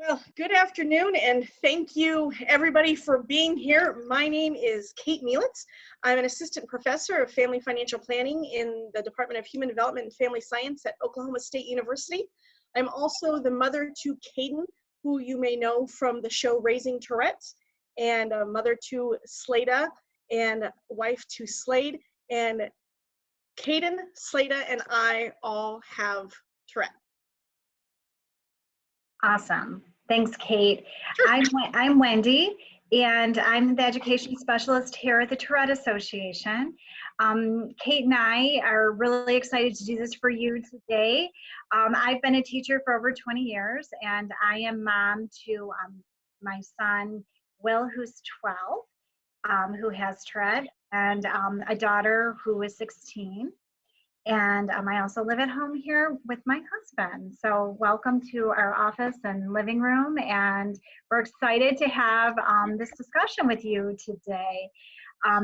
Well, good afternoon, and thank you everybody for being here. My name is Kate Mielitz. I'm an assistant professor of family financial planning in the Department of Human Development and Family Science at Oklahoma State University. I'm also the mother to Kaden, who you may know from the show Raising Tourette's, and a mother to Slada and wife to Slade. And Kaden, Slada, and I all have Tourette. Awesome. Thanks, Kate. Sure. I'm Wendy, and I'm the education specialist here at the Tourette Association. Kate and I are really excited to do this for you today. I've been a teacher for over 20 years, and I am mom to my son, Will, who's 12, who has Tourette, and a daughter who is 16. And I also live at home here with my husband. So welcome to our office and living room. And we're excited to have this discussion with you today.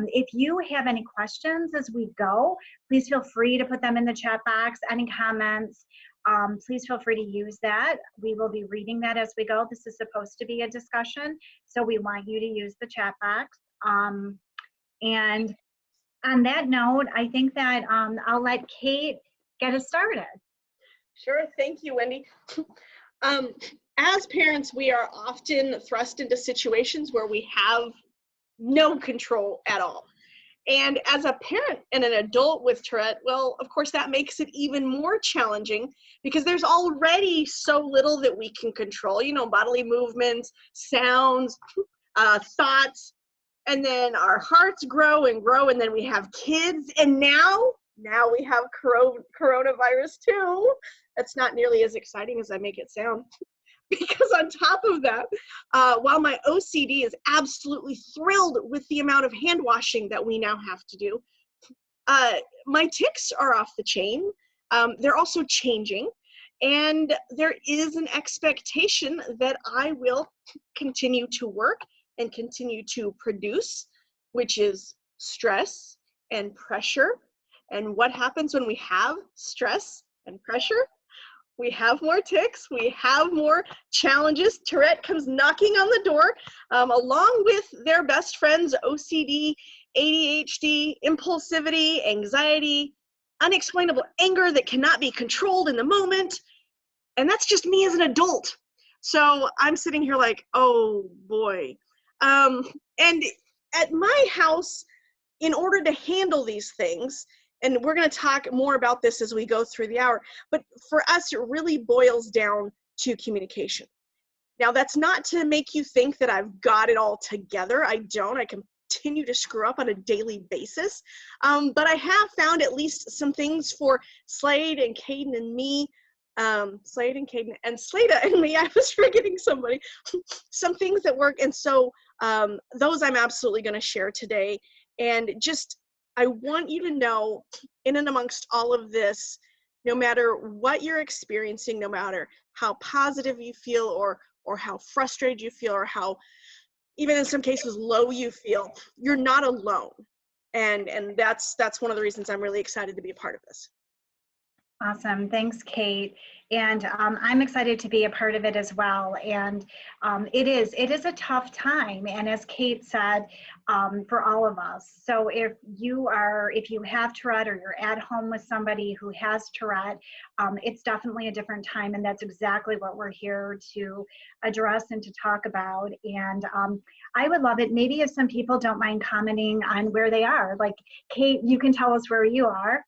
If you have any questions as we go, please feel free to put them in the chat box. Any comments, please feel free to use that. We will be reading that as we go. This is supposed to be a discussion, so we want you to use the chat box. And on that note, I think that I'll let Kate get us started. Sure, thank you, Wendy. As parents, we are often thrust into situations where we have no control at all. And as a parent and an adult with Tourette, well, of course, that makes it even more challenging because there's already so little that we can control, you know, bodily movements, sounds, thoughts. And then our hearts grow and grow, and then we have kids, and now we have coronavirus too. That's not nearly as exciting as I make it sound. Because on top of that, while my OCD is absolutely thrilled with the amount of hand washing that we now have to do, my tics are off the chain. They're also changing, and there is an expectation that I will continue to work and continue to produce, which is stress and pressure. And what happens when we have stress and pressure? We have more tics, we have more challenges. Tourette comes knocking on the door, along with their best friends, OCD, ADHD, impulsivity, anxiety, unexplainable anger that cannot be controlled in the moment. And that's just me as an adult. So I'm sitting here like, oh boy. And at my house, in order to handle these things, and we're going to talk more about this as we go through the hour, but for us, it really boils down to communication. Now, that's not to make you think that I've got it all together. I don't. I continue to screw up on a daily basis. But I have found at least some things for Slade and Kaden and me, Slade and Kaden and Slada and me. I was forgetting somebody. Some things that work, and so those I'm absolutely going to share today. And just, I want you to know, in and amongst all of this, no matter what you're experiencing, no matter how positive you feel or how frustrated you feel or how, even in some cases, low you feel, you're not alone. And that's one of the reasons I'm really excited to be a part of this. Awesome. Thanks, Kate. And I'm excited to be a part of it as well. And it is a tough time. And as Kate said, for all of us. So if you have Tourette or you're at home with somebody who has Tourette, it's definitely a different time. And that's exactly what we're here to address and to talk about. And I would love it. Maybe if some people don't mind commenting on where they are, like Kate, you can tell us where you are.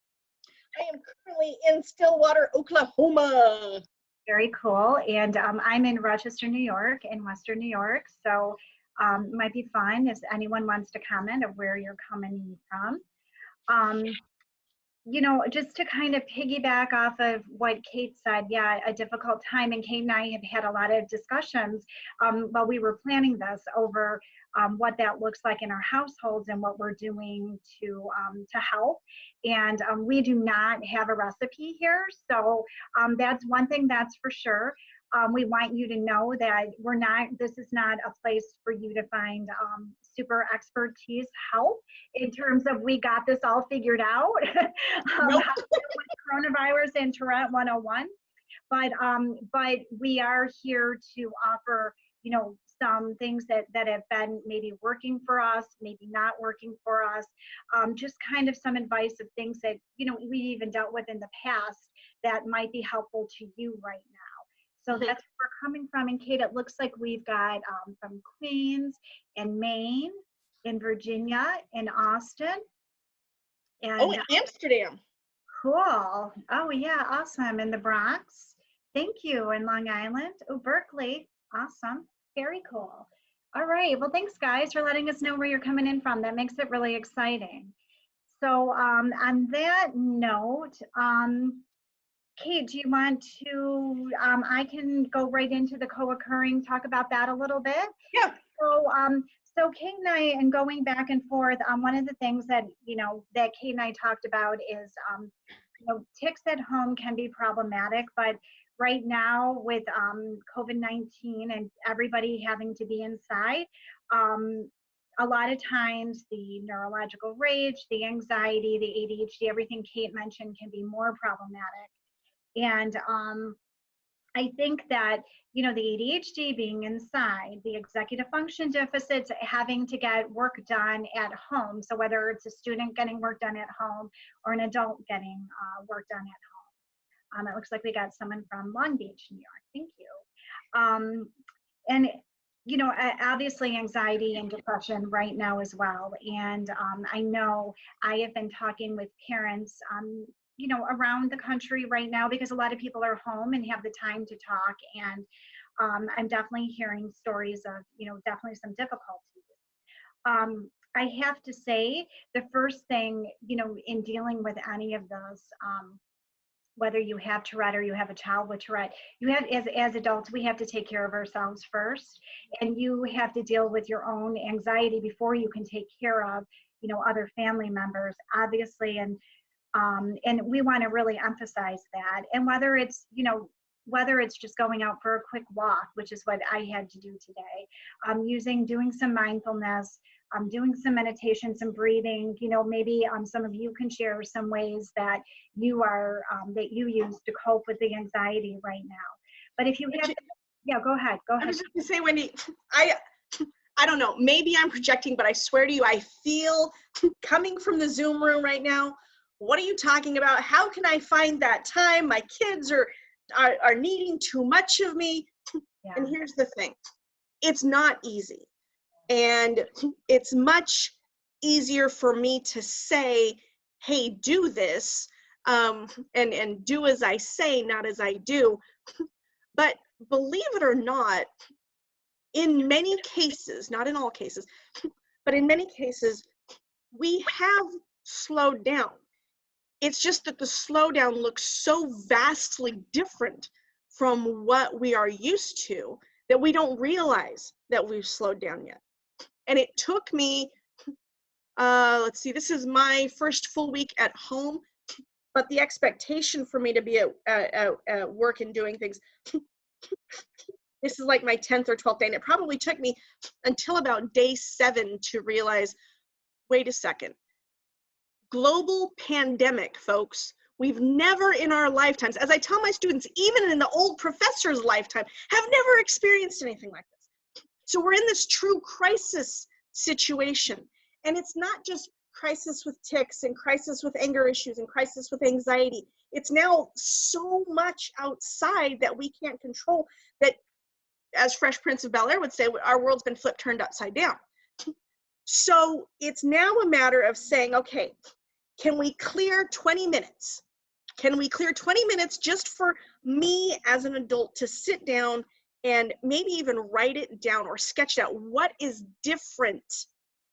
I am currently in Stillwater, Oklahoma. Very cool. And I'm in Rochester, New York, in Western New York. So it might be fun if anyone wants to comment of where you're coming from. You know, just to kind of piggyback off of what Kate said, yeah, a difficult time. And Kate and I have had a lot of discussions while we were planning this over what that looks like in our households and what we're doing to help. And we do not have a recipe here. So that's one thing that's for sure. We want you to know that this is not a place for you to find super expertise help in terms of we got this all figured out. Nope. Coronavirus and Tourette 101. but we are here to offer, you know, some things that have been maybe working for us, maybe not working for us. Just kind of some advice of things that, you know, we even dealt with in the past that might be helpful to you right now. So Mhm. that's where we're coming from. And Kate, it looks like we've got from Queens and Maine, in Virginia, in Austin, Oh, and Amsterdam. cool. Oh yeah, awesome. In the Bronx. Thank you. In Long Island. Oh, Berkeley. Awesome. Very cool. All right. Well, thanks guys for letting us know where you're coming in from. That makes it really exciting. So on that note, Kate, do you want to, I can go right into the co-occurring, talk about that a little bit. Yeah. So Kate and I, and going back and forth, one of the things that, you know, that Kate and I talked about is, you know, tics at home can be problematic, but right now with COVID-19 and everybody having to be inside, a lot of times the neurological rage, the anxiety, the ADHD, everything Kate mentioned can be more problematic. And I think that, you know, the ADHD being inside, the executive function deficits, having to get work done at home. So whether it's a student getting work done at home or an adult getting work done at home. It looks like we got someone from Long Beach, New York. Thank you. And, you know, obviously anxiety and depression right now as well. And I know I have been talking with parents, you know, around the country right now, because a lot of people are home and have the time to talk. And I'm definitely hearing stories of, you know, definitely some difficulties. I have to say, the first thing, you know, in dealing with any of those, whether you have Tourette or you have a child with Tourette, you have, as adults, we have to take care of ourselves first, and you have to deal with your own anxiety before you can take care of, you know, other family members, obviously. And we want to really emphasize that. And whether it's, you know, whether it's just going out for a quick walk, which is what I had to do today, doing some mindfulness, doing some meditation, some breathing, you know, maybe some of you can share some ways that you are, that you use to cope with the anxiety right now. But if you have, yeah, go ahead. I was just gonna say, Wendy, I don't know, maybe I'm projecting, but I swear to you, I feel coming from the Zoom room right now, what are you talking about? How can I find that time? My kids are needing too much of me. Yeah. And here's the thing, it's not easy. And it's much easier for me to say, hey, do this, and do as I say, not as I do. But believe it or not, in many cases, not in all cases, but in many cases, we have slowed down. It's just that the slowdown looks so vastly different from what we are used to that we don't realize that we've slowed down yet. And it took me, let's see, this is my first full week at home, but the expectation for me to be at work and doing things, this is like my 10th or 12th day, and it probably took me until about day 7 to realize, wait a second. Global pandemic, folks. We've never in our lifetimes, as I tell my students, even in the old professor's lifetime, have never experienced anything like this. So we're in this true crisis situation. And it's not just crisis with tics and crisis with anger issues and crisis with anxiety. It's now so much outside that we can't control that, as Fresh Prince of Bel-Air would say, our world's been flipped, turned upside down. So it's now a matter of saying, okay, can we clear 20 minutes? Can we clear 20 minutes just for me as an adult to sit down and maybe even write it down or sketch out what is different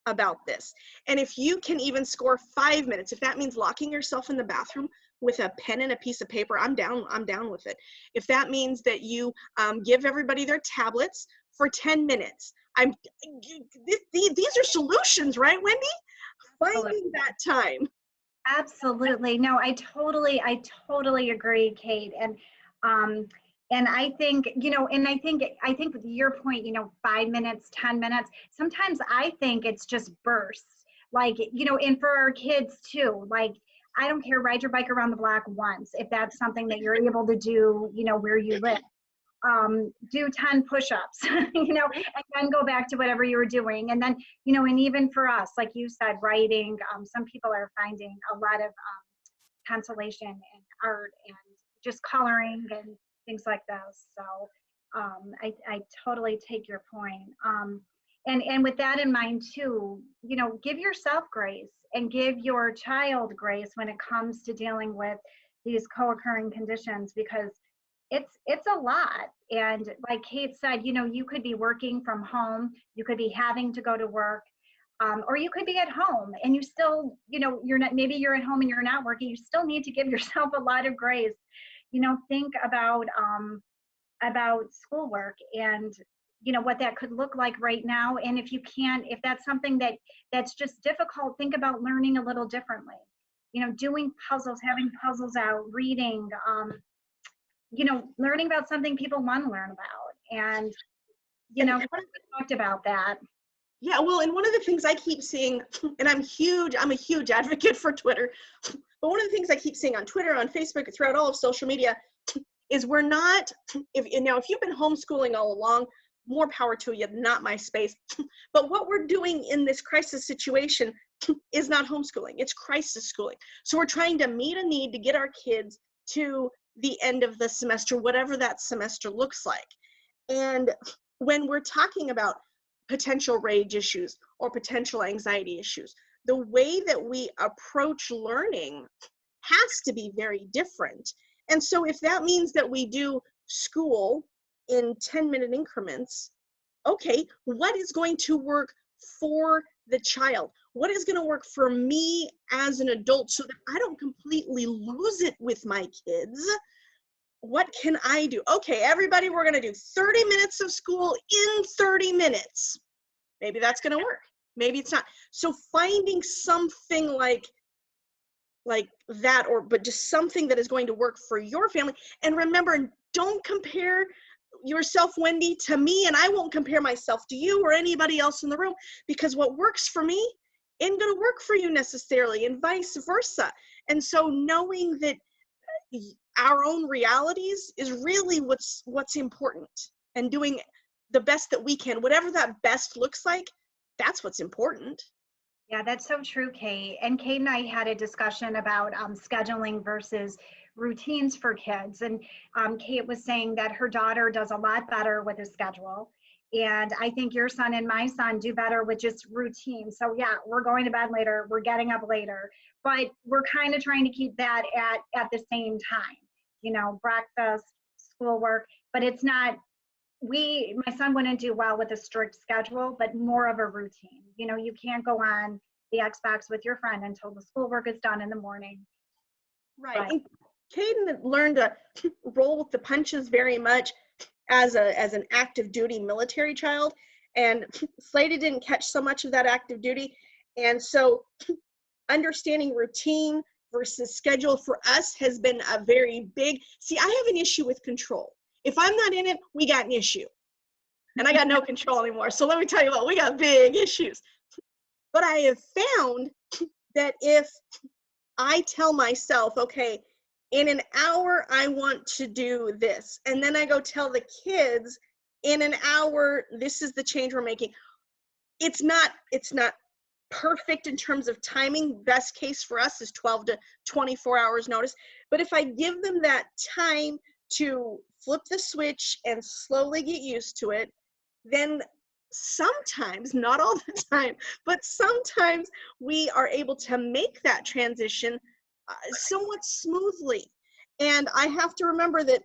about this? And if you can even score 5 minutes, if that means locking yourself in the bathroom with a pen and a piece of paper, I'm down with it. If that means that you give everybody their tablets for 10 minutes, these are solutions, right, Wendy? Finding that time. Absolutely. No, I totally agree, Kate. And I think, you know, and I think with your point, you know, 5 minutes, 10 minutes, sometimes I think it's just bursts, like, you know, and for our kids too, like, I don't care, ride your bike around the block once, if that's something that you're able to do, you know, where you live. Do 10 push-ups, you know, and then go back to whatever you were doing. And then, you know, and even for us, like you said, writing, some people are finding a lot of consolation in art and just coloring and things like this. So I totally take your point. And with that in mind too, you know, give yourself grace and give your child grace when it comes to dealing with these co-occurring conditions, because it's a lot. And like Kate said, you know, you could be working from home, you could be having to go to work, or you could be at home and you still, you know, you're not, maybe you're at home and you're not working, you still need to give yourself a lot of grace. You know, think about schoolwork and, you know, what that could look like right now. And if you can't, if that's something that's just difficult, think about learning a little differently. You know, doing puzzles, having puzzles out, reading, you know, learning about something people want to learn about. And, you know, we talked about that. Yeah, well, and one of the things I keep seeing, and I'm a huge advocate for Twitter, but one of the things I keep seeing on Twitter, on Facebook, throughout all of social media, is we're not, if you've been homeschooling all along, more power to you, not my space. But what we're doing in this crisis situation is not homeschooling, it's crisis schooling. So we're trying to meet a need to get our kids to the end of the semester, whatever that semester looks like. And when we're talking about potential rage issues or potential anxiety issues, the way that we approach learning has to be very different. And so if that means that we do school in 10-minute increments, okay, what is going to work for the child? What is going to work for me as an adult so that I don't completely lose it with my kids? What can I do? Okay, everybody, we're going to do 30 minutes of school in 30 minutes. Maybe that's going to work. Maybe it's not. So finding something like that, but just something that is going to work for your family. And remember, don't compare yourself, Wendy, to me, and I won't compare myself to you or anybody else in the room, because what works for me isn't going to work for you necessarily, and vice versa. And so knowing that our own realities is really what's important, and doing the best that we can, whatever that best looks like, that's what's important. Yeah, that's so true, Kate. And Kate and I had a discussion about scheduling versus routines for kids. And Kate was saying that her daughter does a lot better with a schedule. And I think your son and my son do better with just routine. So yeah, we're going to bed later, we're getting up later, but we're kind of trying to keep that at the same time, you know, breakfast, schoolwork, but it's not, my son wouldn't do well with a strict schedule, but more of a routine. You know, you can't go on the Xbox with your friend until the schoolwork is done in the morning. Right. But, and Kaden learned to roll with the punches very much as an active duty military child, and Slada didn't catch so much of that active duty. And so understanding routine versus schedule for us has been a very big, see, I have an issue with control. If I'm not in it, we got an issue. And I got no control anymore. So let me tell you what, we got big issues. But I have found that if I tell myself, okay, in an hour, I want to do this, and then I go tell the kids, in an hour, this is the change we're making. It's not perfect in terms of timing. Best case for us is 12 to 24 hours notice. But if I give them that time to flip the switch and slowly get used to it, then sometimes, not all the time, but sometimes we are able to make that transition somewhat smoothly. And I have to remember that,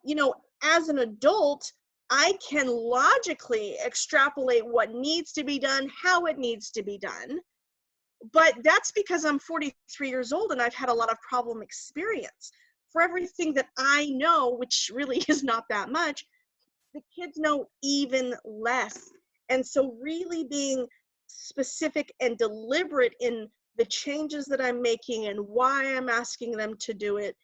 you know, as an adult, I can logically extrapolate what needs to be done, how it needs to be done. But that's because I'm 43 years old and I've had a lot of problem experience. For everything that I know, which really is not that much, the kids know even less. And so really being specific and deliberate in the changes that I'm making and why I'm asking them to do it,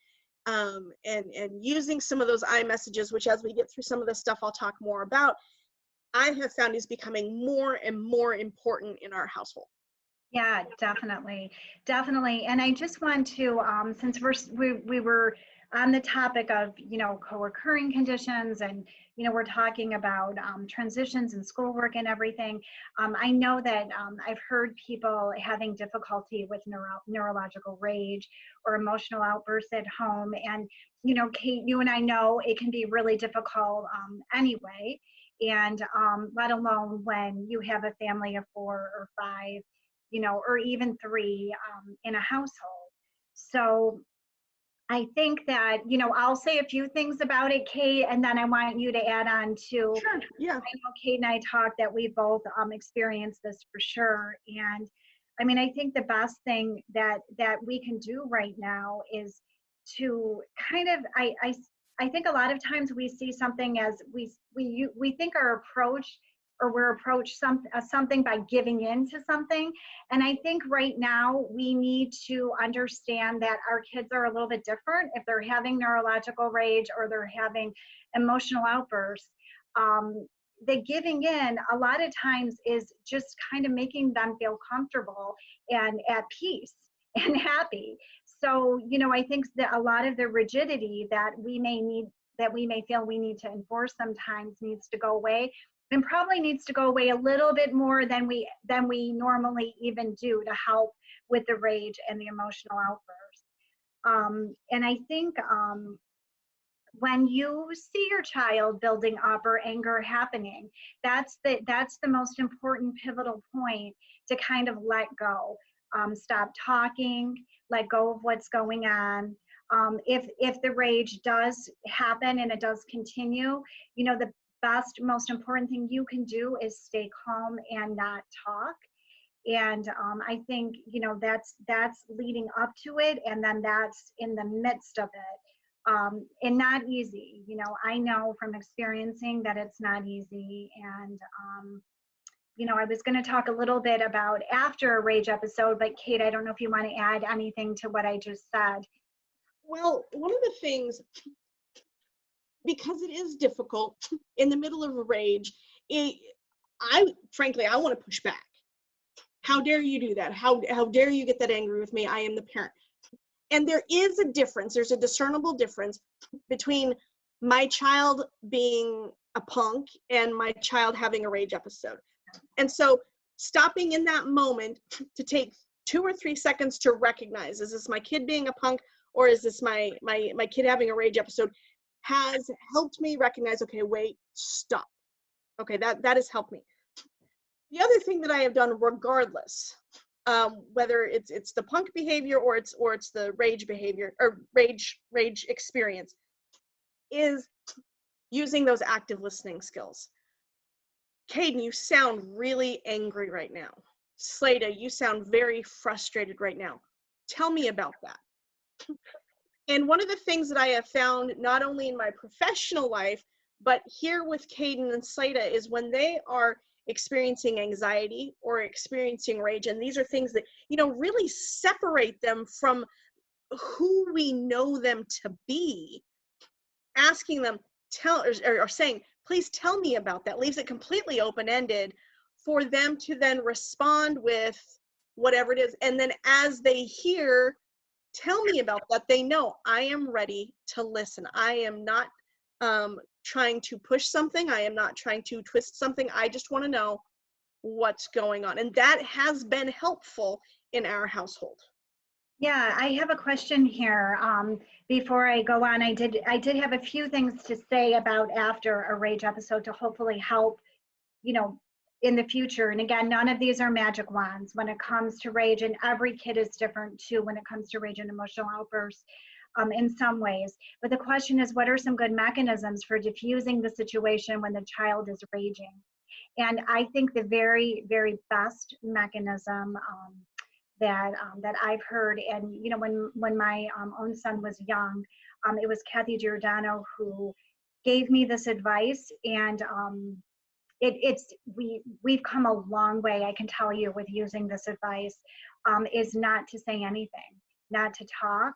and using some of those iMessages, which as we get through some of the stuff I'll talk more about, I have found is becoming more and more important in our household. Yeah, definitely, definitely. And I just want to, since we were on the topic of, co-occurring conditions, and we're talking about transitions and schoolwork and everything. I know that I've heard people having difficulty with neurological rage or emotional outbursts at home, and Kate, you and I know it can be really difficult anyway, and let alone when you have a family of 4 or 5, or even 3 in a household. So I think that, I'll say a few things about it, Kate, and then I want you to add on to. Sure. Yeah. I know Kate and I talked that we both experienced this for sure. And I mean, I think the best thing that we can do right now is to kind of, I think a lot of times we see something as we think our approach, or we're approached something by giving in to something. And I think right now we need to understand that our kids are a little bit different if they're having neurological rage or they're having emotional outbursts. The giving in a lot of times is just kind of making them feel comfortable and at peace and happy. So, I think that a lot of the rigidity that we may feel we need to enforce sometimes needs to go away, and probably needs to go away a little bit more than we normally even do to help with the rage and the emotional outbursts. And I think when you see your child building up or anger happening, that's the most important pivotal point to kind of let go. Stop talking, let go of what's going on. If the rage does happen and it does continue, the best, most important thing you can do is stay calm and not talk. And I think that's leading up to it, and then that's in the midst of it, and not easy. I know from experiencing that it's not easy. And I was going to talk a little bit about after a rage episode, but Kate, I don't know if you want to add anything to what I just said. Well, one of the things, because it is difficult in the middle of a rage, frankly, I want to push back. How dare you do that? How dare you get that angry with me? I am the parent. And there is a difference. There's a discernible difference between my child being a punk and my child having a rage episode. And so stopping in that moment to take 2 or 3 seconds to recognize, is this my kid being a punk, or is this my kid having a rage episode, has helped me recognize, okay, wait, stop. Okay, that has helped me. The other thing that I have done, regardless, whether it's the punk behavior or it's the rage behavior or rage experience, is using those active listening skills. Kaden, you sound really angry right now. Slada, you sound very frustrated right now. Tell me about that. And one of the things that I have found, not only in my professional life, but here with Kaden and Slada, is when they are experiencing anxiety or experiencing rage, and these are things that, really separate them from who we know them to be, asking them, or saying, please tell me about that, leaves it completely open-ended for them to then respond with whatever it is. And then as they hear, tell me about that, they know I am ready to listen. I am not trying to push something. I am not trying to twist something. I just want to know what's going on. And that has been helpful in our household. Yeah, I have a question here. Before I go on, I did have a few things to say about after a rage episode to hopefully help, in the future. And again, none of these are magic wands when it comes to rage, and every kid is different too when it comes to rage and emotional outbursts in some ways. But the question is, what are some good mechanisms for diffusing the situation when the child is raging? And I think the very, very best mechanism that I've heard, and when my own son was young, it was Kathy Giordano who gave me this advice, and we've come a long way, I can tell you, with using this advice, is not to say anything, not to talk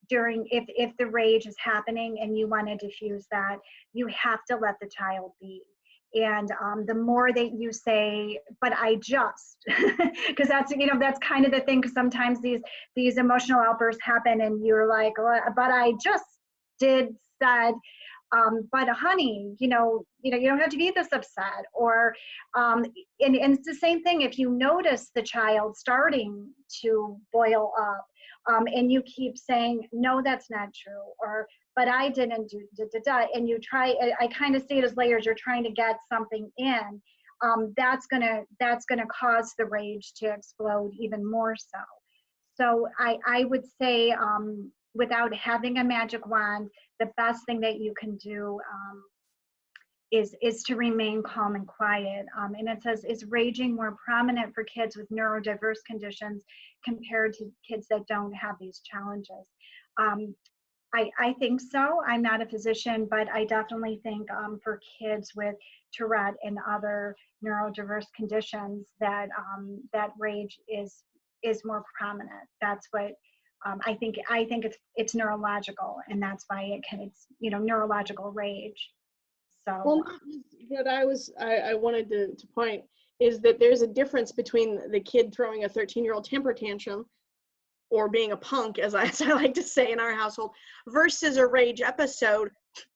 during, if the rage is happening and you want to diffuse that, you have to let the child be. And the more that you say, but I just, because that's, that's kind of the thing, because sometimes these emotional outbursts happen and you're like, well, but I just said, but honey, you don't have to be this upset. Or, and it's the same thing if you notice the child starting to boil up, and you keep saying, no, that's not true, or, but I didn't do and you try, I kind of see it as layers, you're trying to get something in, that's gonna cause the rage to explode even more so. So I would say, without having a magic wand, the best thing that you can do is to remain calm and quiet. And it says, is raging more prominent for kids with neurodiverse conditions compared to kids that don't have these challenges? I think so. I'm not a physician, but I definitely think for kids with Tourette and other neurodiverse conditions that that rage is more prominent. That's what I think it's neurological, and that's why it's neurological rage. So Well, what I wanted to point is that there's a difference between the kid throwing a 13-year-old temper tantrum, or being a punk, as I like to say in our household, versus a rage episode,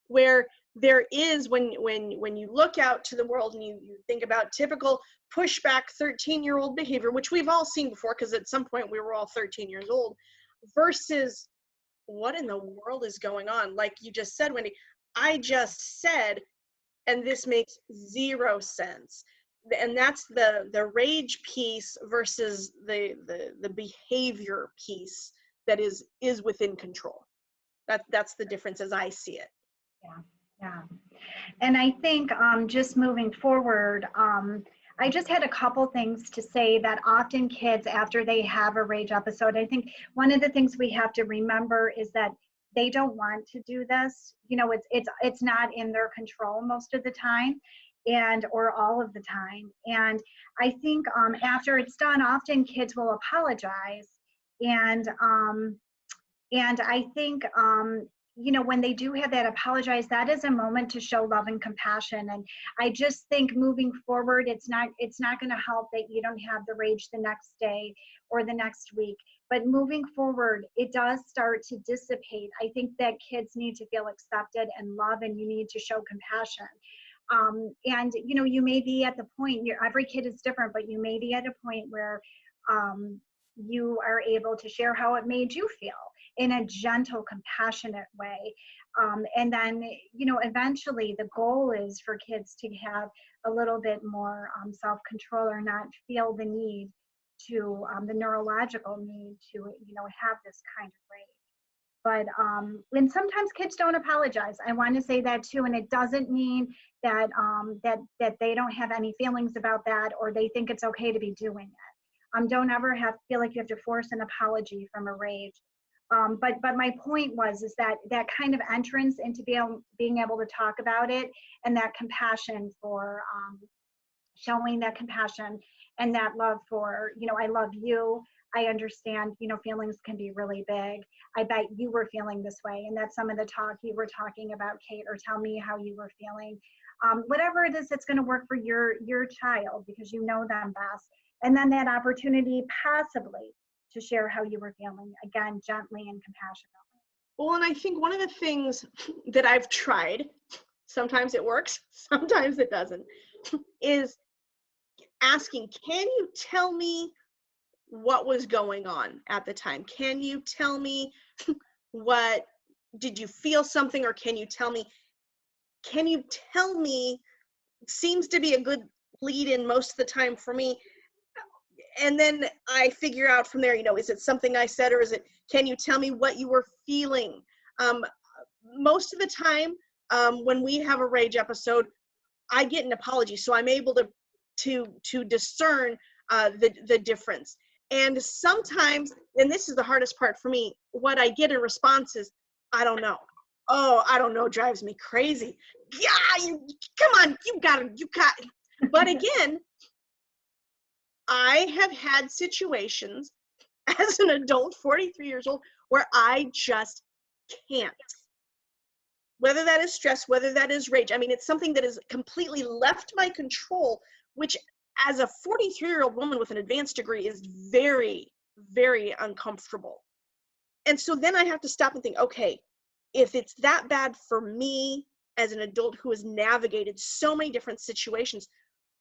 where there is, when you look out to the world and you think about typical pushback 13-year-old behavior, which we've all seen before, because at some point we were all 13 years old, versus what in the world is going on? Like you just said, Wendy, I just said, and this makes zero sense. And that's the rage piece versus the behavior piece that is within control. That's the difference as I see it. Yeah. And I think just moving forward, I just had a couple things to say that often kids, after they have a rage episode, I think one of the things we have to remember is that they don't want to do this. It's not in their control most of the time, or all of the time. And I think after it's done, often kids will apologize. And I think when they do have that apologize, that is a moment to show love and compassion. And I just think moving forward, it's not going to help that you don't have the rage the next day or the next week. But moving forward, it does start to dissipate. I think that kids need to feel accepted and loved, and you need to show compassion. And you may be at the point, every kid is different, but you may be at a point where you are able to share how it made you feel in a gentle, compassionate way. And then, eventually the goal is for kids to have a little bit more self-control, or not feel the need to, the neurological need to, have this kind of rage. But, and sometimes kids don't apologize. I want to say that too. And it doesn't mean that, that they don't have any feelings about that, or they think it's okay to be doing it. Don't ever feel like you have to force an apology from a rage. But my point is that kind of entrance into being able to talk about it, and that compassion for showing that compassion and that love for, I love you. I understand, feelings can be really big. I bet you were feeling this way. And that's some of the talk you were talking about, Kate, or tell me how you were feeling. Whatever it is that's going to work for your child, because you know them best. And then that opportunity possibly to share how you were feeling, again, gently and compassionately. Well, and I think one of the things that I've tried, sometimes it works, sometimes it doesn't, is asking, can you tell me what was going on at the time? Can you tell me did you feel something, or can you tell me, seems to be a good lead in most of the time for me. And then I figure out from there, is it something I said, or is it, can you tell me what you were feeling? Most of the time, when we have a rage episode, I get an apology. So I'm able to discern the difference. And sometimes, and this is the hardest part for me, what I get in response is, I don't know. Oh, I don't know, drives me crazy. Yeah, come on, you got it. But again, I have had situations as an adult, 43 years old, where I just can't. whether that is stress, whether that is rage. I mean, it's something that is completely left my control, which as a 43-year-old woman with an advanced degree is very, very uncomfortable. And so then I have to stop and think, okay, if it's that bad for me as an adult who has navigated so many different situations,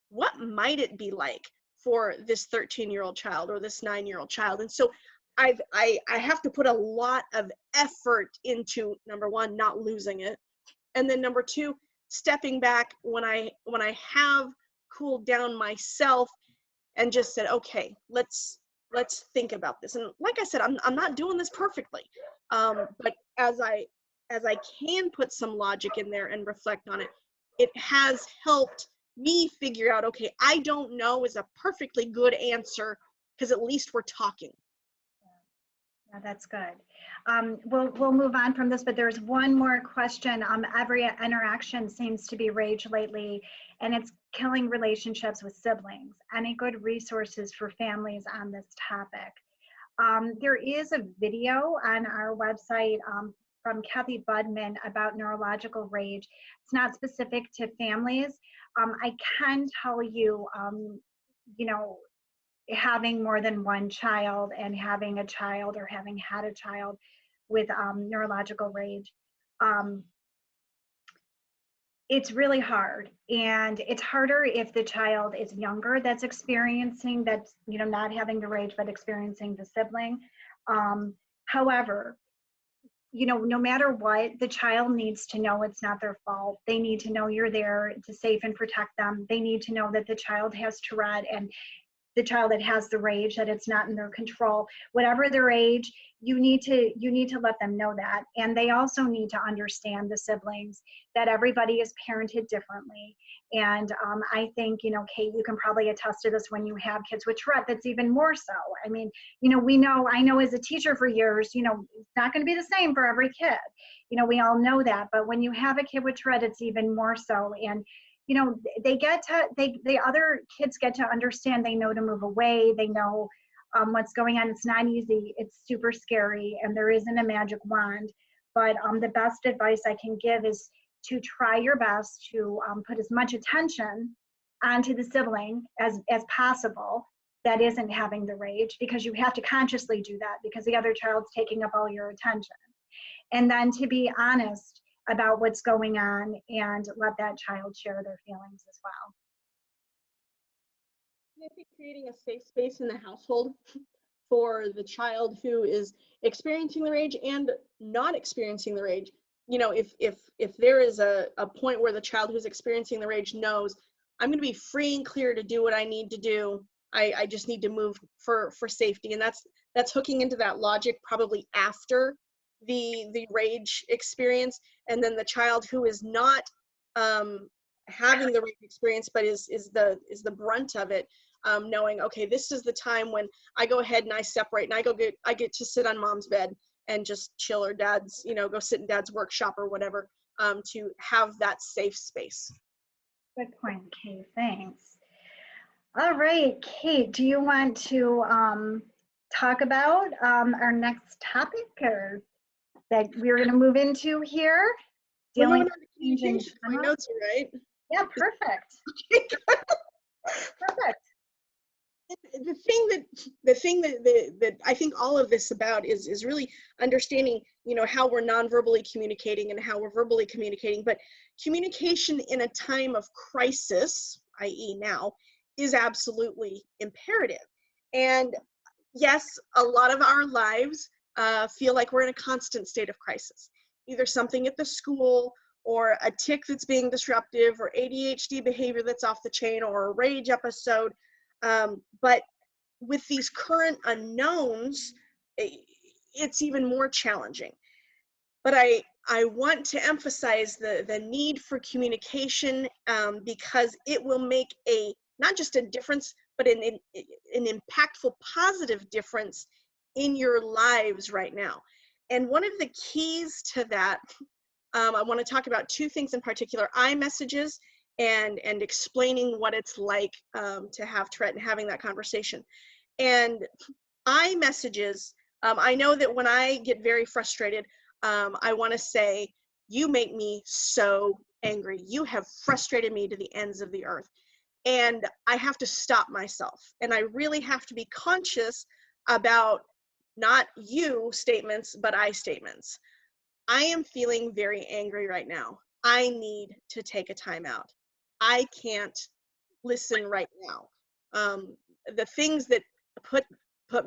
what might it be like for this 13-year-old child or this 9-year-old child? And so I have to put a lot of effort into, number one, not losing it, and then number two, stepping back when I have cooled down myself and just said, okay, let's think about this. And like I said, I'm not doing this perfectly, but as I can put some logic in there and reflect on it, it has helped me figure out, okay, I don't know is a perfectly good answer, because at least we're talking. Yeah, that's good. We'll move on from this, but there's one more question. Every interaction seems to be rage lately, and it's killing relationships with siblings. Any good resources for families on this topic? There is a video on our website from Kathy Budman about neurological rage. It's not specific to families. I can tell you, you know, having more than one child and having a child or having had a child with neurological rage, it's really hard, and it's harder if the child is younger that's experiencing, that's, you know, not having the rage but experiencing the sibling. However, you know, no matter what, the child needs to know it's not their fault. They need to know you're there to save and protect them. They need to know that the child has Tourette, and the child that has the rage, that it's not in their control. Whatever their age, you need to let them know that. And they also need to understand, the siblings, that everybody is parented differently. And I think, you know, Kate, you can probably attest to this when you have kids with Tourette, that's even more so. I mean, you know, I know as a teacher for years, you know, it's not going to be the same for every kid. You know, we all know that. But when you have a kid with Tourette, it's even more so. And you know, the other kids get to understand, they know to move away, they know what's going on. It's not easy, it's super scary, and there isn't a magic wand. But the best advice I can give is to try your best to put as much attention onto the sibling as possible that isn't having the rage, because you have to consciously do that, because the other child's taking up all your attention. And then to be honest about what's going on and let that child share their feelings as well. I think creating a safe space in the household for the child who is experiencing the rage and not experiencing the rage. You know, if there is a point where the child who's experiencing the rage knows, I'm going to be free and clear to do what I need to do. I just need to move for safety. And that's hooking into that logic probably after the rage experience. And then the child who is not having the rage experience but is the brunt of it, knowing, okay, this is the time when I go ahead and I separate and I get to sit on mom's bed and just chill, or dad's, you know, go sit in dad's workshop or whatever, to have that safe space. Good point, Kate, thanks. All right, Kate, do you want to talk about our next topic, or that we're going to move into here? Dealing with communication. My notes are right. Yeah, perfect. Perfect. The thing that I think all of this about is really understanding, you know, how we're non-verbally communicating and how we're verbally communicating. But communication in a time of crisis, i.e. now, is absolutely imperative. And yes, a lot of our lives feel like we're in a constant state of crisis. Either something at the school, or a tic that's being disruptive, or ADHD behavior that's off the chain, or a rage episode. But with these current unknowns, it's even more challenging. But I want to emphasize the need for communication, because it will make not just a difference, but an impactful, positive difference in your lives right now. And one of the keys to that, I want to talk about two things in particular: iMessages and explaining what it's like to have Tourette and having that conversation. And iMessages, I know that when I get very frustrated, I want to say, you make me so angry. You have frustrated me to the ends of the earth. And I have to stop myself. And I really have to be conscious about not you statements, but I statements. I am feeling very angry right now. I need to take a time out. I can't listen right now. The things that put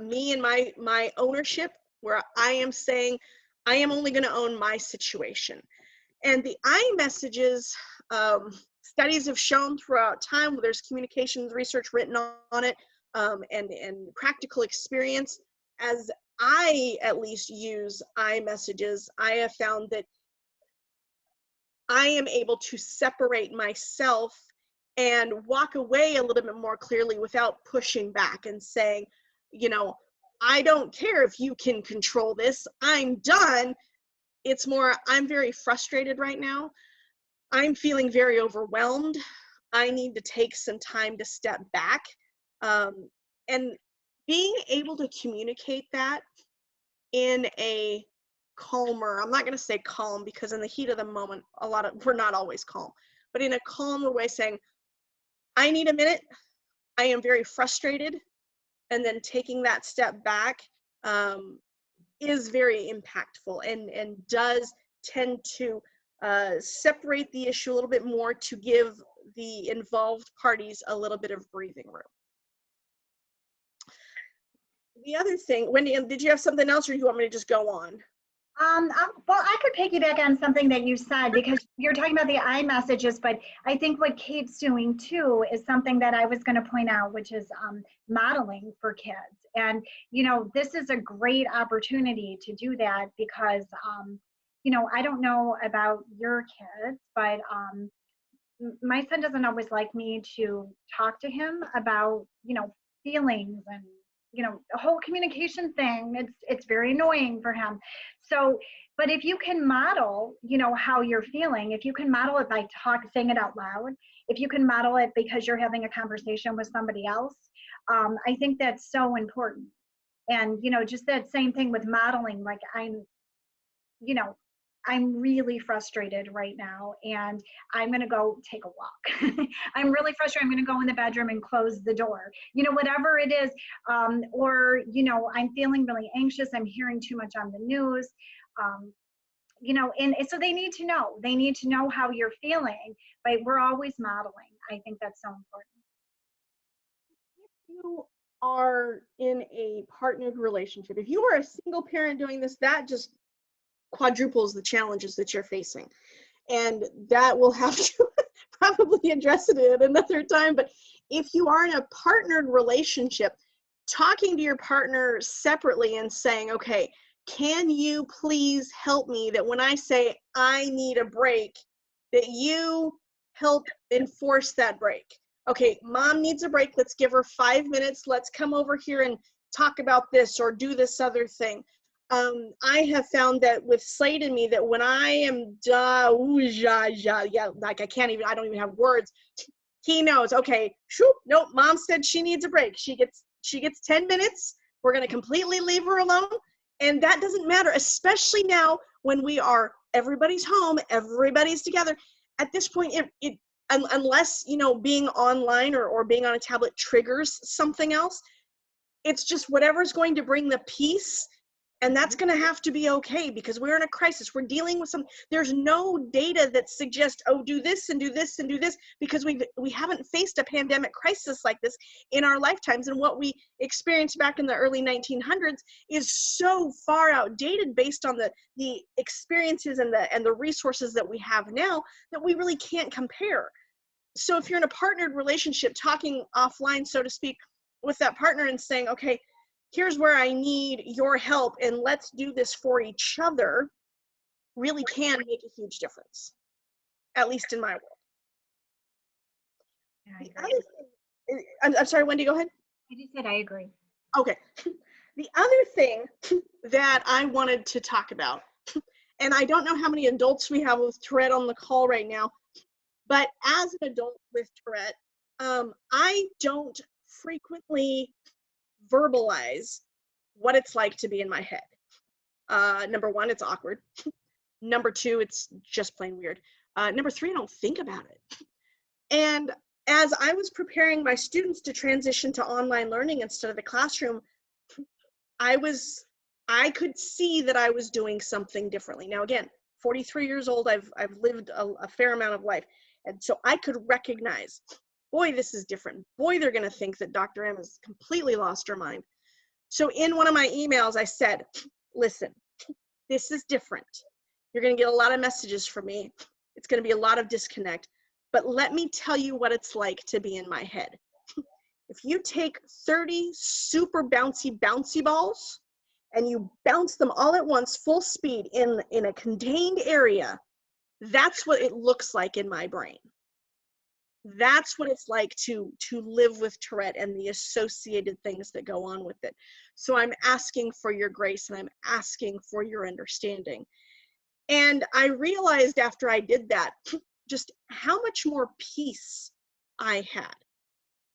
me in my ownership, where I am saying I am only going to own my situation. And the I messages, studies have shown throughout time, there's communications research written on it, and practical experience. As I at least use I messages, I have found that I am able to separate myself and walk away a little bit more clearly without pushing back and saying, you know, I don't care if you can control this, I'm done. It's more, I'm very frustrated right now. I'm feeling very overwhelmed. I need to take some time to step back. And being able to communicate that in a calmer, I'm not going to say calm because in the heat of the moment, we're not always calm, but in a calmer way saying, I need a minute. I am very frustrated. And then taking that step back is very impactful and does tend to separate the issue a little bit more to give the involved parties a little bit of breathing room. The other thing, Wendy, did you have something else or do you want me to just go on? Well, I could piggyback on something that you said because you're talking about the I messages, but I think what Kate's doing too is something that I was going to point out, which is modeling for kids. And, you know, this is a great opportunity to do that because, you know, I don't know about your kids, but my son doesn't always like me to talk to him about, you know, feelings and, you know, the whole communication thing. It's very annoying for him. So, but if you can model, you know, how you're feeling, if you can model it by saying it out loud, if you can model it because you're having a conversation with somebody else, I think that's so important. And, you know, just that same thing with modeling, like you know, I'm really frustrated right now and I'm going to go take a walk. I'm really frustrated. I'm going to go in the bedroom and close the door, you know, whatever it is. Or, you know, I'm feeling really anxious. I'm hearing too much on the news. You know, and so they need to know how you're feeling, but we're always modeling. I think that's so important. If you are in a partnered relationship, if you are a single parent doing this, that just quadruples the challenges that you're facing. And that will have to probably address it at another time. But if you are in a partnered relationship, talking to your partner separately and saying, okay, can you please help me that when I say I need a break, that you help enforce that break. Okay, mom needs a break. Let's give her 5 minutes. Let's come over here and talk about this or do this other thing. I have found that with Slade and me that when I am like I don't even have words. He knows, okay, shoot, nope, mom said she needs a break. She gets 10 minutes. We're going to completely leave her alone. And that doesn't matter, especially now when everybody's home, everybody's together. At this point, unless, you know, being online or being on a tablet triggers something else, it's just whatever's going to bring the peace. And that's going to have to be okay because we're in a crisis. We're dealing with there's no data that suggests, oh, do this and do this and do this, because we haven't faced a pandemic crisis like this in our lifetimes. And what we experienced back in the early 1900s is so far outdated based on the experiences and the resources that we have now that we really can't compare. So if you're in a partnered relationship, talking offline, so to speak, with that partner and saying, okay, here's where I need your help and let's do this for each other, really can make a huge difference, at least in my world. Yeah, I'm sorry, Wendy, go ahead. I just said I agree. Okay. The other thing that I wanted to talk about, and I don't know how many adults we have with Tourette on the call right now, but as an adult with Tourette, I don't frequently verbalize what it's like to be in my head. Number one, it's awkward. Number two, it's just plain weird. Number three, I don't think about it. And as I was preparing my students to transition to online learning instead of the classroom, I could see that I was doing something differently. Now, again, 43 years old, I've lived a fair amount of life. And so I could recognize, boy, this is different. Boy, they're going to think that Dr. M has completely lost her mind. So in one of my emails, I said, listen, this is different. You're going to get a lot of messages from me. It's going to be a lot of disconnect. But let me tell you what it's like to be in my head. If you take 30 super bouncy balls and you bounce them all at once, full speed in a contained area, that's what it looks like in my brain. That's what it's like to live with Tourette and the associated things that go on with it. So I'm asking for your grace and I'm asking for your understanding. And I realized after I did that, just how much more peace I had.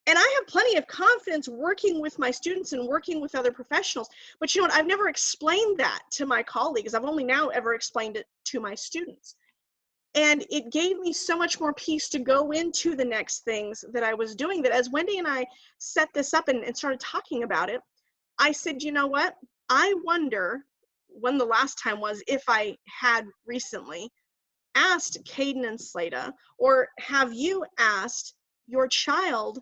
And I have plenty of confidence working with my students and working with other professionals. But you know what? I've never explained that to my colleagues. I've only now ever explained it to my students. And it gave me so much more peace to go into the next things that I was doing, that as Wendy and I set this up and started talking about it, I said, you know what? I wonder when the last time was, if I had recently asked Kaden and Slada, or have you asked your child,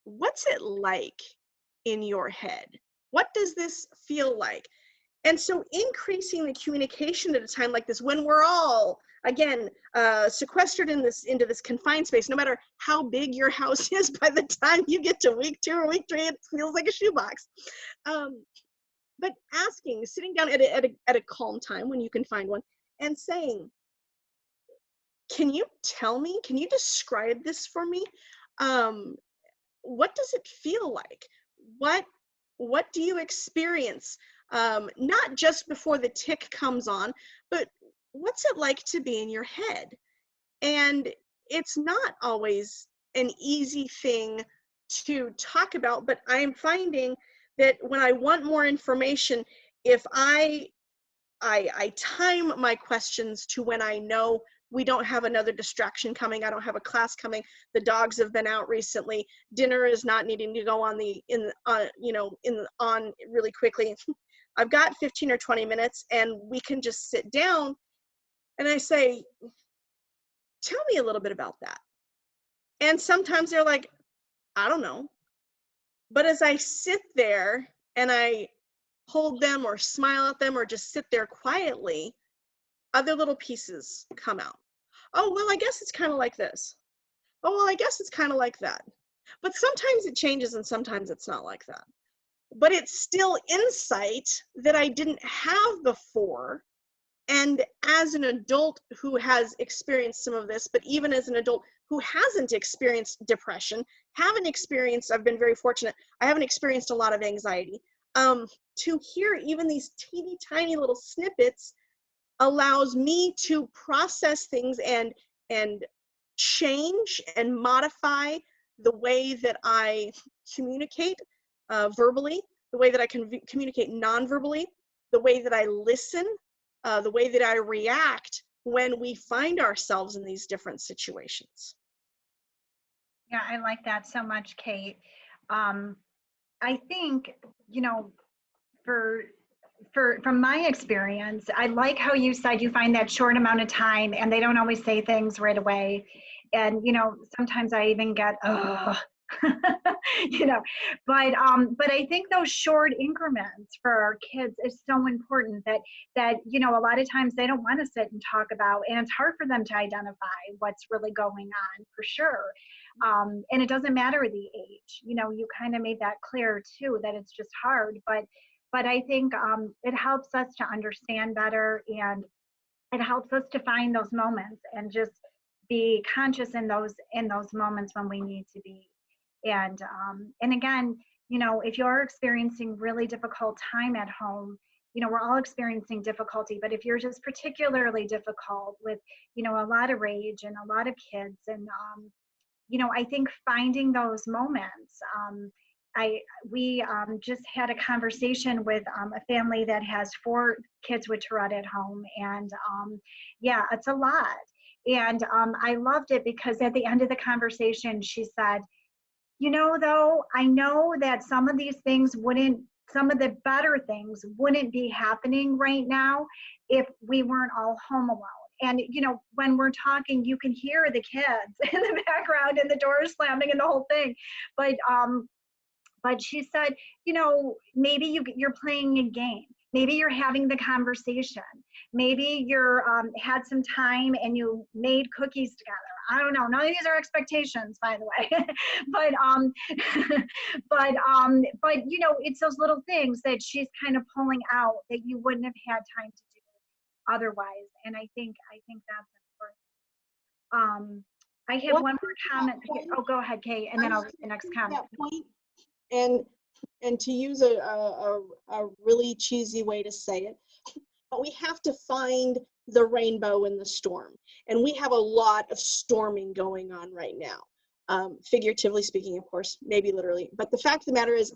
what's it like in your head? What does this feel like? And so increasing the communication at a time like this, when we're all, again, sequestered into this confined space, no matter how big your house is, by the time you get to week 2 or week 3, it feels like a shoebox. But asking, sitting down at a calm time when you can find one, and saying, can you tell me, can you describe this for me? What does it feel like? What do you experience? Not just before the tic comes on, but what's it like to be in your head? And it's not always an easy thing to talk about, but I'm finding that when I want more information, if I time my questions to when I know we don't have another distraction coming, I don't have a class coming, the dogs have been out recently, dinner is not needing to go on really quickly. I've got 15 or 20 minutes and we can just sit down, and I say, tell me a little bit about that. And sometimes they're like, I don't know. But as I sit there and I hold them or smile at them or just sit there quietly, other little pieces come out. Oh, well, I guess it's kind of like this. Oh, well, I guess it's kind of like that. But sometimes it changes and sometimes it's not like that. But it's still insight that I didn't have before. And as an adult who has experienced some of this, but even as an adult who hasn't experienced depression, I've been very fortunate, I haven't experienced a lot of anxiety. To hear even these teeny tiny little snippets allows me to process things and change and modify the way that I communicate verbally, the way that I can communicate non-verbally, the way that I listen, the way that I react when we find ourselves in these different situations. Yeah, I like that so much, Kate. I think, from my experience, I like how you said you find that short amount of time and they don't always say things right away. And, sometimes I even get, but I think those short increments for our kids is so important that a lot of times they don't want to sit and talk about, and it's hard for them to identify what's really going on, for sure. And it doesn't matter the age, you kind of made that clear too, that it's just hard, but I think it helps us to understand better, and it helps us to find those moments and just be conscious in those moments when we need to be. And again, if you're experiencing really difficult time at home, we're all experiencing difficulty, but if you're just particularly difficult with, a lot of rage and a lot of kids, and I think finding those moments, we just had a conversation with a family that has 4 kids with Tourette at home, and yeah, it's a lot. And I loved it because at the end of the conversation, she said, you know, though, I know that some of these things some of the better things wouldn't be happening right now if we weren't all home alone. And, you know, when we're talking, you can hear the kids in the background and the doors slamming and the whole thing. But she said, you know, maybe you're playing a game. Maybe you're having the conversation. Maybe you're had some time and you made cookies together. I don't know. None of these are expectations, by the way. but you know, it's those little things that she's kind of pulling out that you wouldn't have had time to do otherwise. And I think that's important. I have one more comment. Oh, go ahead, Kate, and then I'll read the next comment. And to use a really cheesy way to say it, but we have to find the rainbow in the storm. And we have a lot of storming going on right now. Figuratively speaking, of course, maybe literally. But the fact of the matter is,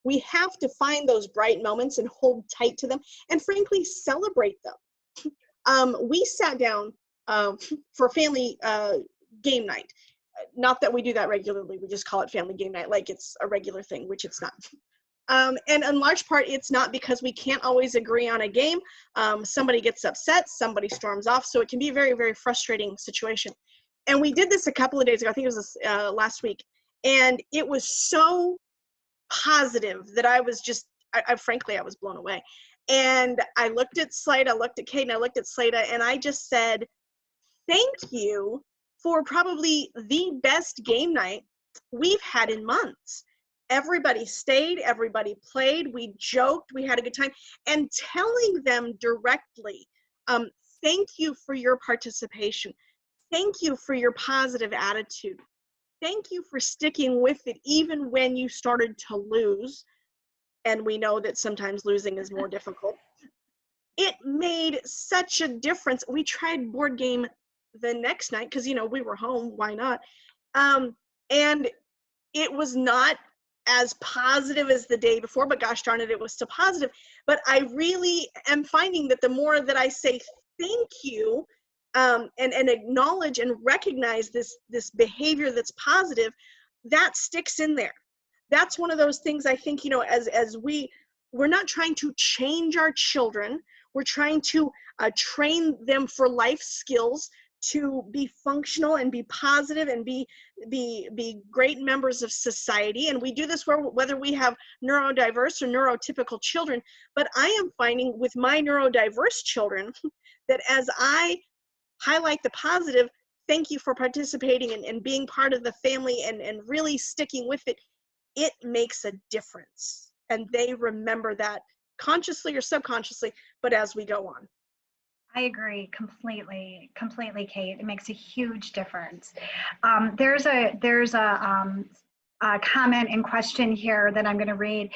we have to find those bright moments and hold tight to them and frankly celebrate them. We sat down for family game night. Not that we do that regularly, we just call it family game night like it's a regular thing, which it's not. And in large part, it's not because we can't always agree on a game. Somebody gets upset, somebody storms off, so it can be a very, very frustrating situation. And we did this a couple of days ago, I think it was last week, and it was so positive that I was just, frankly, I was blown away. And I looked at Slada, I looked at Kaden, I looked at Slada, and I just said, thank you for probably the best game night we've had in months. Everybody stayed, everybody played, we joked, we had a good time, and telling them directly, thank you for your participation. Thank you for your positive attitude. Thank you for sticking with it even when you started to lose. And we know that sometimes losing is more difficult. It made such a difference. We tried board game the next night because, you know, we were home, why not? And it was not as positive as the day before, but gosh darn it, it was still positive. But I really am finding that the more that I say thank you and acknowledge and recognize this behavior that's positive, that sticks in there. That's one of those things I think, you know, as we're not trying to change our children, we're trying to train them for life skills to be functional and be positive and be great members of society. And we do this whether we have neurodiverse or neurotypical children. But I am finding with my neurodiverse children that as I highlight the positive, thank you for participating and being part of the family and really sticking with it, it makes a difference. And they remember that consciously or subconsciously, but as we go on. I agree completely, Kate. It makes a huge difference. There's a comment and question here that I'm going to read.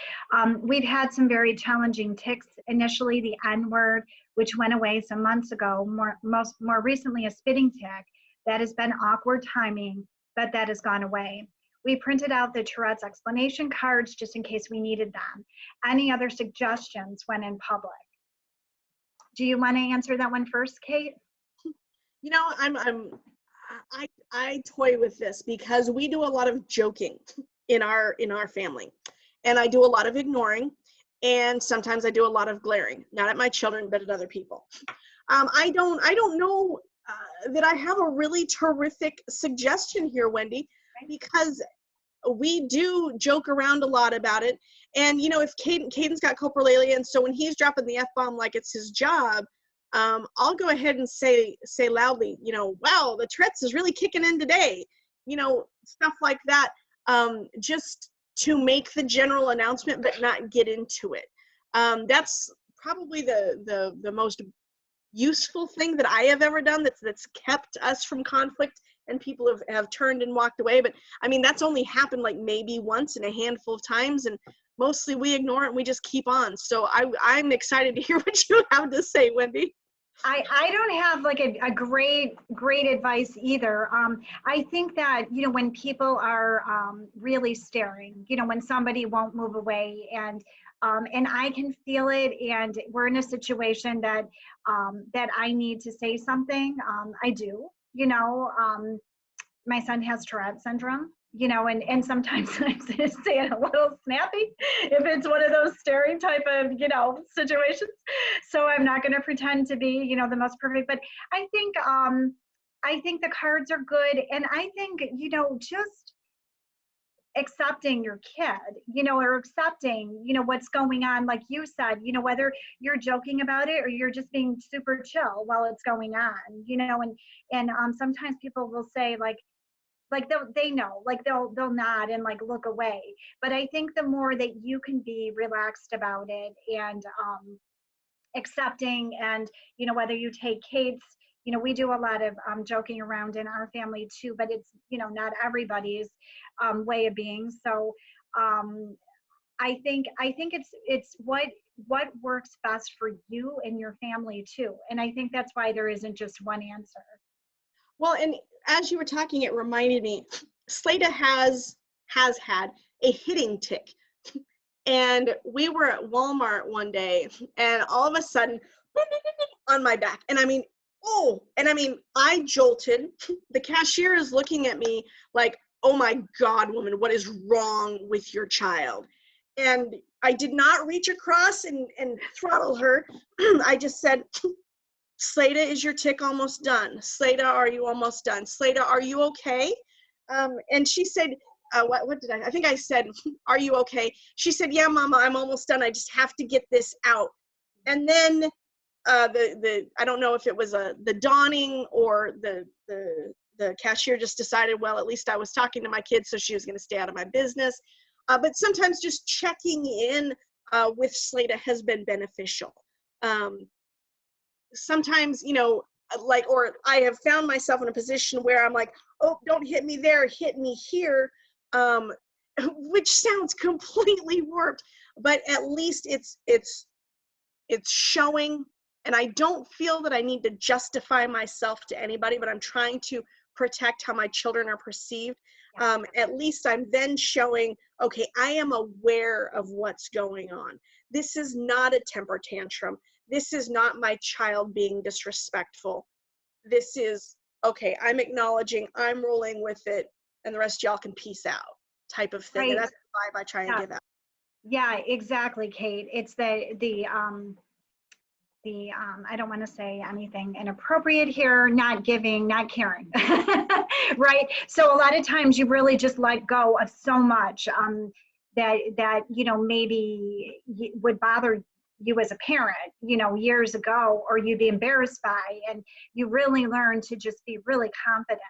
We've had some very challenging tics. Initially, the N word, which went away some months ago. More recently, a spitting tic. That has been awkward timing, but that has gone away. We printed out the Tourette's explanation cards just in case we needed them. Any other suggestions when in public? Do you want to answer that one first, Kate? You know, I toy with this because we do a lot of joking in our family, and I do a lot of ignoring, and sometimes I do a lot of glaring, not at my children but at other people. I don't know that I have a really terrific suggestion here, Wendy, because we do joke around a lot about it. And, you know, if Kaden's got coprolalia, and so when he's dropping the F-bomb like it's his job, I'll go ahead and say loudly, you know, wow, the Tourette's is really kicking in today. You know, stuff like that, just to make the general announcement, but not get into it. That's probably the most useful thing that I have ever done that's kept us from conflict, and people have turned and walked away. But I mean, that's only happened like maybe once in a handful of times, and mostly we ignore it and we just keep on. So I'm excited to hear what you have to say, Wendy. I don't have like a great advice either. I think that, you know, when people are really staring, you know, when somebody won't move away and I can feel it, and we're in a situation that that I need to say something, I do, you know. My son has Tourette syndrome, you know, and sometimes I say it a little snappy if it's one of those staring type of, you know, situations. So I'm not going to pretend to be, you know, the most perfect, but I think the cards are good. And I think, you know, just accepting your kid, you know, or accepting, you know, what's going on, like you said, you know, whether you're joking about it or you're just being super chill while it's going on, you know. And sometimes people will say like they know, like they'll nod and like look away. But I think the more that you can be relaxed about it and accepting, and you know, whether you take Kate's, you know, we do a lot of joking around in our family too, but it's, you know, not everybody's way of being. So I think it's what works best for you and your family too. And I think that's why there isn't just one answer. Well, and as you were talking, it reminded me, Slada has had a hitting tic. And we were at Walmart one day, and all of a sudden, on my back. And I mean, oh, and I mean, I jolted. The cashier is looking at me like, oh my God, woman, what is wrong with your child? And I did not reach across and throttle her. I just said, Slada, is your tic almost done? Slada, are you almost done? Slada, are you okay? And she said, what did I think I said, are you okay? She said, yeah, Mama, I'm almost done. I just have to get this out. And then I don't know if it was the dawning or the cashier just decided, well, at least I was talking to my kids, so she was going to stay out of my business. But sometimes just checking in with Slada has been beneficial. Sometimes, you know, like, or I have found myself in a position where I'm like, oh, don't hit me there, hit me here, which sounds completely warped, but at least it's showing. And I don't feel that I need to justify myself to anybody, but I'm trying to protect how my children are perceived. At least I'm then showing, okay, I am aware of what's going on. This is not a temper tantrum. This is not my child being disrespectful. This is, okay, I'm acknowledging, I'm rolling with it, and the rest of y'all can peace out type of thing. Right. And that's the vibe I try and give out. Yeah, exactly, Kate. It's the I don't want to say anything inappropriate here, not giving, not caring, right? So a lot of times you really just let go of so much that, you know, maybe would bother you as a parent, you know, years ago, or you'd be embarrassed by, and you really learn to just be really confident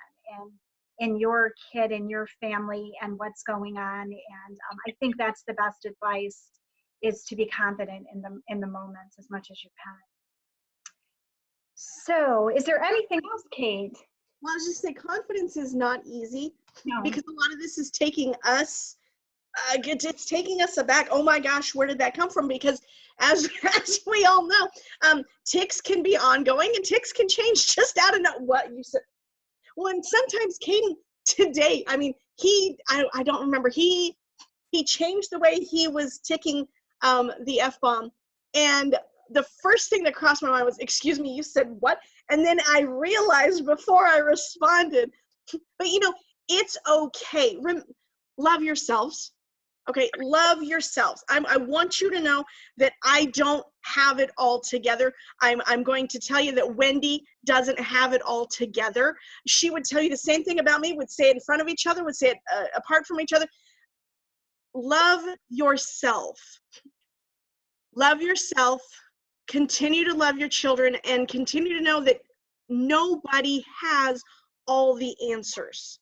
in your kid and your family and what's going on. And I think that's the best advice, is to be confident in the moments as much as you can. So is there anything else, Kate? Well, I was just saying, confidence is not easy. No. Because a lot of this is taking us, it's taking us aback. Oh my gosh, where did that come from? Because as we all know, tics can be ongoing, and tics can change just out of what you said. Well, and sometimes Kaden today, I mean, I don't remember, he changed the way he was ticking the F-bomb, and the first thing that crossed my mind was, excuse me, you said what? And then I realized before I responded, but you know, it's okay. Love yourselves. Okay, love yourselves. I want you to know that I don't have it all together. I'm going to tell you that Wendy doesn't have it all together. She would tell you the same thing about me, would say it in front of each other, would say it apart from each other. Love yourself. Love yourself. Continue to love your children, and continue to know that nobody has all the answers.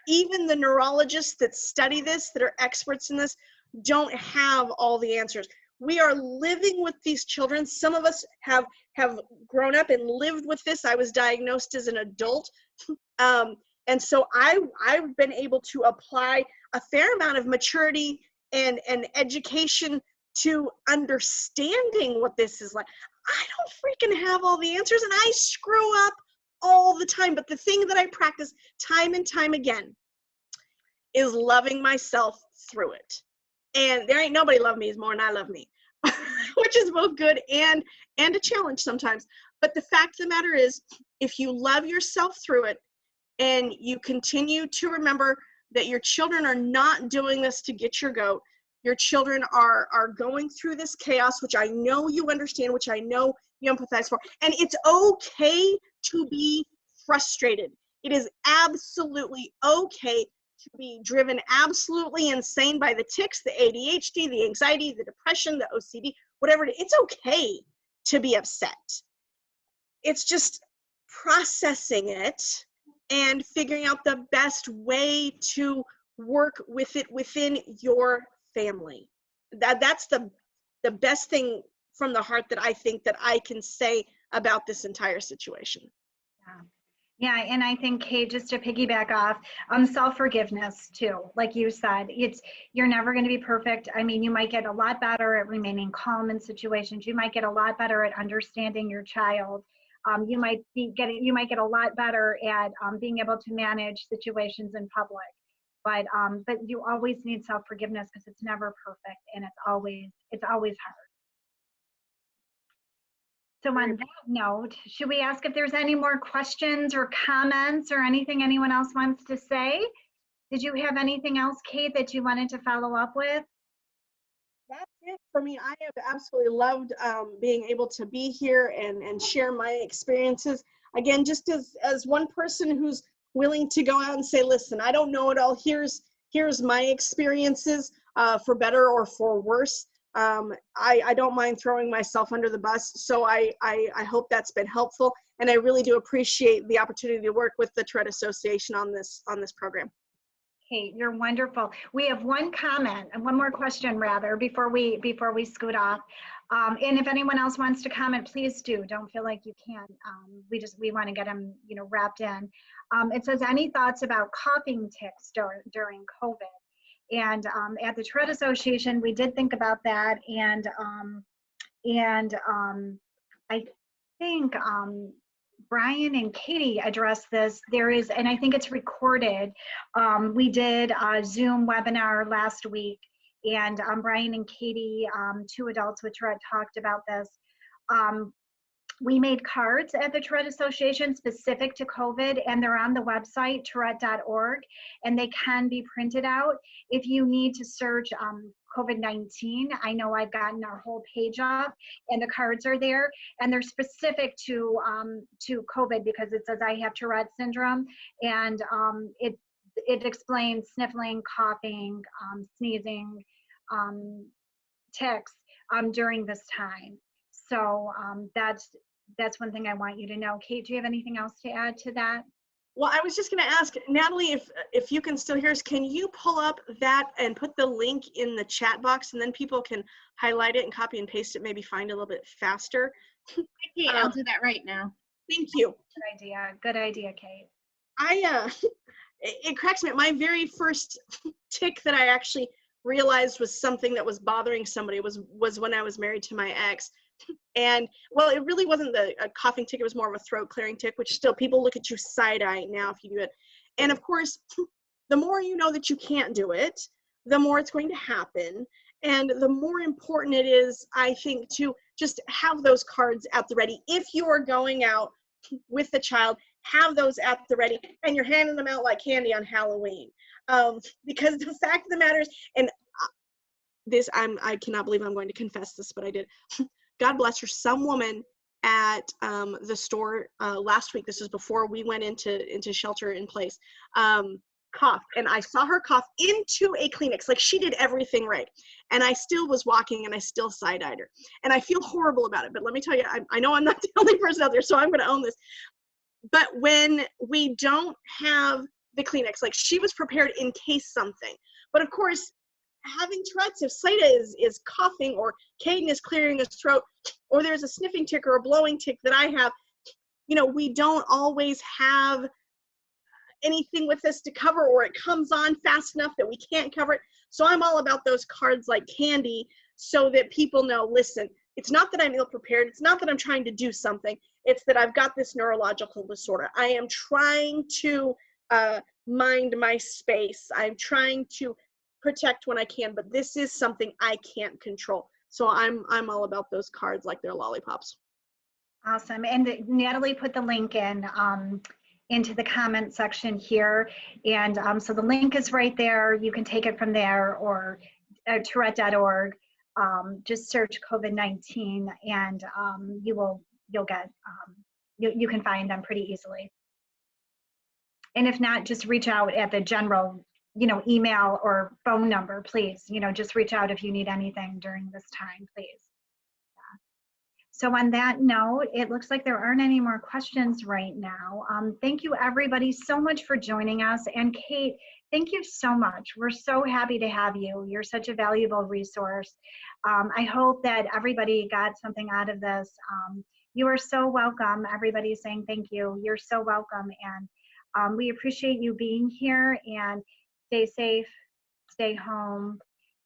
Even the neurologists that study this, that are experts in this, don't have all the answers. We are living with these children. Some of us have grown up and lived with this. I was diagnosed as an adult. And so I've been able to apply a fair amount of maturity and education to understanding what this is like. I don't freaking have all the answers, and I screw up all the time. But the thing that I practice time and time again is loving myself through it. And there ain't nobody love me more than I love me, which is both good and a challenge sometimes. But the fact of the matter is, if you love yourself through it and you continue to remember that your children are not doing this to get your goat, your children are going through this chaos, which I know you understand, which I know you empathize for. And it's okay to be frustrated. It is absolutely okay to be driven absolutely insane by the tics, the ADHD, the anxiety, the depression, the OCD, whatever it is. It's okay to be upset. It's just processing it and figuring out the best way to work with it within your family. That's the best thing from the heart that I think that I can say about this entire situation. Yeah, and I think, Kate, just to piggyback off, self-forgiveness too, like you said, you're never going to be perfect. I mean, you might get a lot better at remaining calm in situations. You might get a lot better at understanding your child. You might get a lot better at being able to manage situations in public. But you always need self-forgiveness because it's never perfect, and it's always hard. So on that note, should we ask if there's any more questions or comments or anything anyone else wants to say? Did you have anything else, Kate, that you wanted to follow up with? That's it for me. I have absolutely loved being able to be here and share my experiences. Again, just as one person who's willing to go out and say, listen, I don't know it all. Here's my experiences for better or for worse. I don't mind throwing myself under the bus. So I hope that's been helpful. And I really do appreciate the opportunity to work with the Tourette Association on this program. Kate, you're wonderful. We have one comment and one more question rather before we scoot off. And if anyone else wants to comment, please do. Don't feel like you can't. We want to get them, wrapped in. It says, any thoughts about coughing tics during COVID? And at the Tourette Association, we did think about that, and I think Brian and Katie addressed this. There is, and I think it's recorded. We did a Zoom webinar last week, and Brian and Katie, two adults with Tourette, talked about this. We made cards at the Tourette Association specific to COVID, and they're on the website, tourette.org, and they can be printed out. If you need to search COVID-19, I know I've gotten our whole page up, and the cards are there, and they're specific to COVID because it says I have Tourette syndrome, and it explains sniffling, coughing, sneezing, tics during this time. So that's one thing I want you to know. Kate, do you have anything else to add to that? Well, I was just going to ask, Natalie, if you can still hear us, can you pull up that and put the link in the chat box, and then people can highlight it and copy and paste it, maybe find it a little bit faster? Okay, I'll do that right now. Thank you. Good idea, Kate. It cracks me. My very first tic that I actually realized was something that was bothering somebody was when I was married to my ex. And well, it really wasn't a coughing tic, it was more of a throat clearing tic, which still people look at you side-eye now if you do it. And of course, the more you know that you can't do it, the more it's going to happen. And the more important it is, I think, to just have those cards at the ready. If you're going out with the child, have those at the ready, and you're handing them out like candy on Halloween. Because the fact of the matter is, and I cannot believe I'm going to confess this, but I did. God bless her, some woman at the store last week, this was before we went into shelter in place, coughed, and I saw her cough into a Kleenex, like she did everything right. And I still was walking, and I still side-eyed her. And I feel horrible about it, but let me tell you, I know I'm not the only person out there, so I'm gonna own this. But when we don't have the Kleenex, like she was prepared in case something. But of course, having Tourette's, if Slata is coughing, or Kaden is clearing his throat, or there's a sniffing tic or a blowing tic that I have, we don't always have anything with us to cover, or it comes on fast enough that we can't cover it. So I'm all about those cards like candy, so that people know, listen, it's not that I'm ill prepared. It's not that I'm trying to do something. It's that I've got this neurological disorder. I am trying to mind my space. I'm trying to protect when I can, but this is something I can't control. So I'm all about those cards like they're lollipops. Awesome. And Natalie put the link in into the comment section here. And so the link is right there. You can take it from there, or Tourette.org. Just search COVID-19 and you'll get, you can find them pretty easily. And if not, just reach out at the general, email or phone number, please. Just reach out if you need anything during this time, please. So on that note, it looks like there aren't any more questions right now. Thank you everybody so much for joining us. And Kate, thank you so much. We're so happy to have you. You're such a valuable resource. I hope that everybody got something out of this. You are so welcome. Everybody's saying thank you. You're so welcome. And we appreciate you being here, and stay safe, stay home.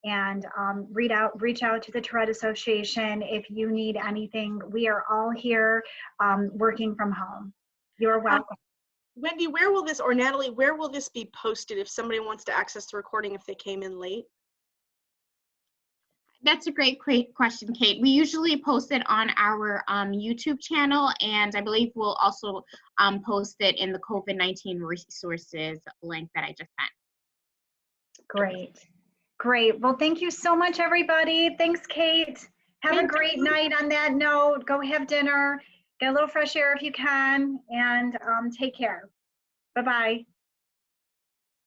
And reach out to the Tourette Association if you need anything. We are all here working from home. You're welcome. Wendy, where will this, or Natalie, where will this be posted if somebody wants to access the recording if they came in late? That's a great question, Kate. We usually post it on our YouTube channel, and I believe we'll also post it in the COVID-19 resources link that I just sent. Great. Great. Well, thank you so much, everybody. Thanks, Kate. Have a great night on that note. Go have dinner. Get a little fresh air if you can, and take care. Bye-bye.